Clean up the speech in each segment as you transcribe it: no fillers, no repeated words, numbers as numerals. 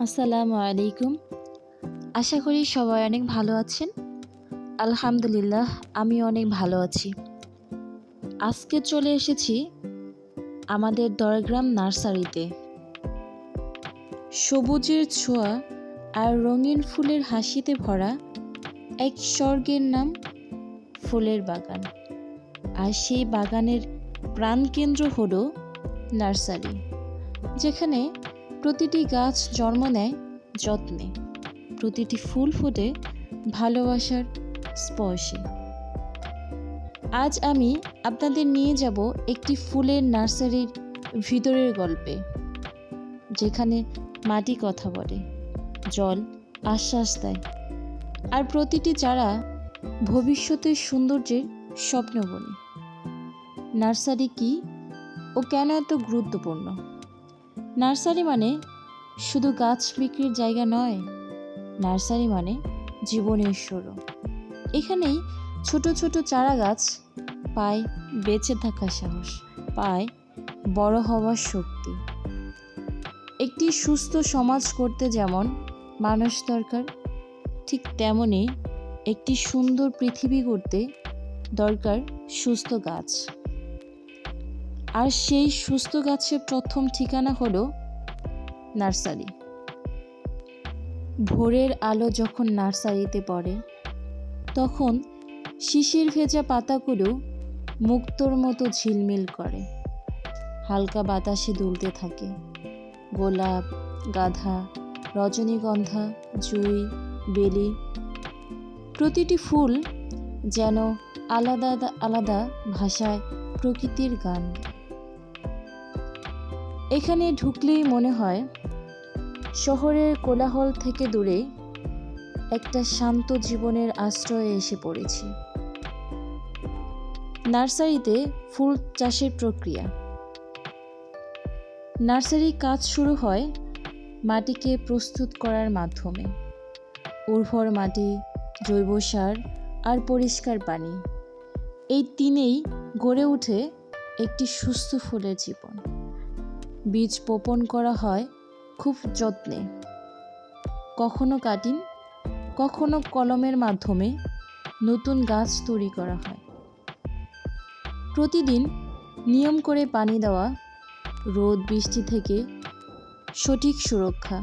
আসসালামু আলাইকুম। আশা করি সবাই অনেক ভালো আছেন। আলহামদুলিল্লাহ, আমি অনেক ভালো আছি। আজকে চলে এসেছি আমাদের দরগ্রাম নার্সারিতে। সবুজের ছোঁয়া আর রঙিন ফুলের হাসিতে ভরা এক স্বর্গের নাম ফুলের বাগান। আর সেই বাগানের প্রাণকেন্দ্র হলো নার্সারি, যেখানে প্রতিটি গাছ জন্ম নেয় যত্নে, প্রতিটি ফুল ফোটে ভালোবাসার স্পর্শে। আজ আমি আপনাদের নিয়ে যাব একটি ফুলের নার্সারির ভিতরের গল্পে, যেখানে মাটি কথা বলে, জল আশ্বাস দেয়, আর প্রতিটি চারা ভবিষ্যতের সৌন্দর্যের স্বপ্ন বনে। নার্সারি কি ও কেন এত গুরুত্বপূর্ণ? নার্সারি মানে শুধু গাছ বিক্রির জায়গা নয়, নার্সারি মানে জীবনের শুরু। এখানেই ছোট ছোট চারা গাছ পায় বেঁচে থাকার সাহস, পায় বড় হওয়ার শক্তি। একটি সুস্থ সমাজ করতে যেমন মানুষ দরকার, ঠিক তেমনি একটি সুন্দর পৃথিবী করতে দরকার সুস্থ গাছ। আর সেই সুস্থ গাছের প্রথম ঠিকানা হলো নার্সারি। ভোরের আলো যখন নার্সারিতে পড়ে, তখন শিশির ভেজা পাতাগুলো মুক্তোর মতো ঝিলমিল করে, হালকা বাতাসে দুলতে থাকে। গোলাপ, গাঁদা, রজনীগন্ধা, জুঁই, বেলি, প্রতিটি ফুল যেন আলাদা আলাদা ভাষায় প্রকৃতির গান। এখানে ঢুকলেই মনে হয় শহরের কোলাহল থেকে দূরে একটা শান্ত জীবনের আশ্রয়ে এসে পড়েছি। নার্সারিতে ফুল চাষের প্রক্রিয়া। নার্সারি কাজ শুরু হয় মাটিকে প্রস্তুত করার মাধ্যমে। উর্বর মাটি, জৈব সার আর পরিষ্কার পানি, এই তিনেই গড়ে ওঠে একটি সুস্থ ফুলের জীবন। বীজ বপন করা হয় খুব যত্নে, কখনো কাটিং, কখনো কলমের মাধ্যমে নতুন গাছ তৈরি করা হয়। প্রতিদিন নিয়ম করে পানি দেওয়া, রোদ বৃষ্টি থেকে সঠিক সুরক্ষা,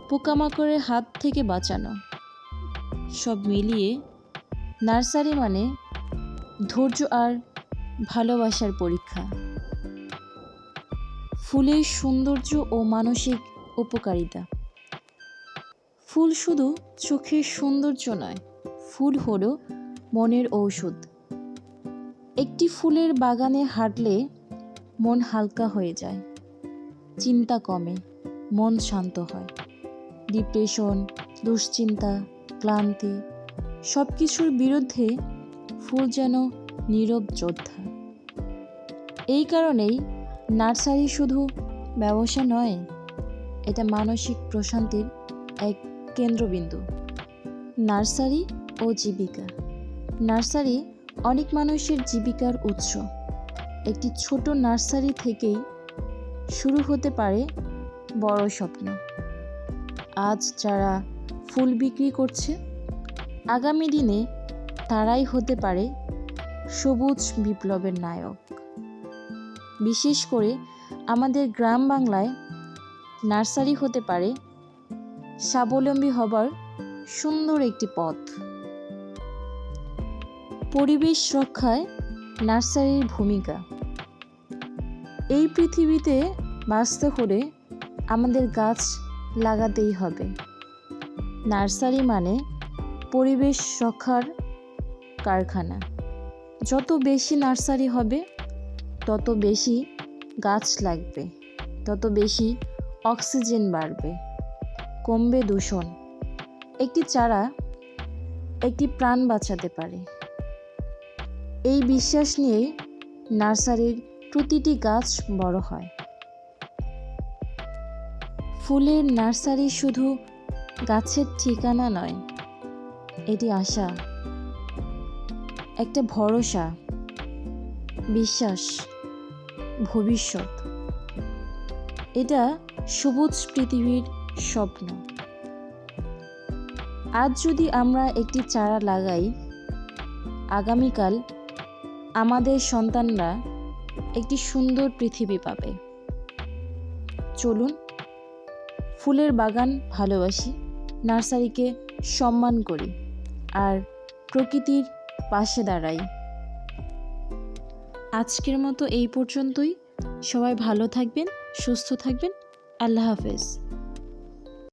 পোকামাকড়ের হাত থেকে বাঁচানো, সব মিলিয়ে নার্সারি মানে ধৈর্য আর ভালোবাসার পরীক্ষা। ফুলের সৌন্দর্য ও মানসিক উপকারিতা। ফুল শুধু চোখের সৌন্দর্য নয়, ফুল হলো মনের ঔষধ। একটি ফুলের বাগানে হাঁটলে মন হালকা হয়ে যায়, চিন্তা কমে, মন শান্ত হয়। ডিপ্রেশন, দুশ্চিন্তা, ক্লান্তি, সব কিছুর বিরুদ্ধে ফুল যেন নীরব যোদ্ধা। এই কারণেই নার্সারি শুধু ব্যবসা নয়, এটা মানসিক প্রশান্তির এক কেন্দ্রবিন্দু। নার্সারি ও জীবিকা। নার্সারি অনেক মানুষের জীবিকার উৎস। একটি ছোট নার্সারি থেকেই শুরু হতে পারে বড় স্বপ্ন। আজ যারা ফুল বিক্রি করছে, আগামী দিনে তারাই হতে পারে সবুজ বিপ্লবের নায়ক। বিশেষ করে আমাদের গ্রাম বাংলায় নার্সারি হতে পারে স্বাবলম্বী হবার সুন্দর একটি পথ। পরিবেশ রক্ষায় নার্সারির ভূমিকা। এই পৃথিবীতে বাঁচতে হলে আমাদের গাছ লাগাতেই হবে। নার্সারি মানে পরিবেশ রক্ষার কারখানা। যত বেশি নার্সারি হবে, তত বেশি গাছ লাগবে, তত বেশি অক্সিজেন বাড়বে, কমবে দূষণ। একটি চারা একটি প্রাণ বাঁচাতে পারে। এই বিশ্বাস নিয়েই নার্সারির প্রতিটি গাছ বড় হয়। ফুলের নার্সারি শুধু গাছের ঠিকানা নয়, এটি আশা, একটা ভরসা, বিশ্বাস, ভবিষ্যৎ। এটা সবুজ পৃথিবীর স্বপ্ন। আজ যদি আমরা একটি চারা লাগাই, আগামীকাল আমাদের সন্তানরা একটি সুন্দর পৃথিবী পাবে। চলুন ফুলের বাগান ভালোবাসি, নার্সারিকে সম্মান করি আর প্রকৃতির পাশে দাঁড়াই। আজকের মতো এই পর্যন্তই। সবাই ভালো থাকবেন, সুস্থ থাকবেন। আল্লাহ হাফেজ।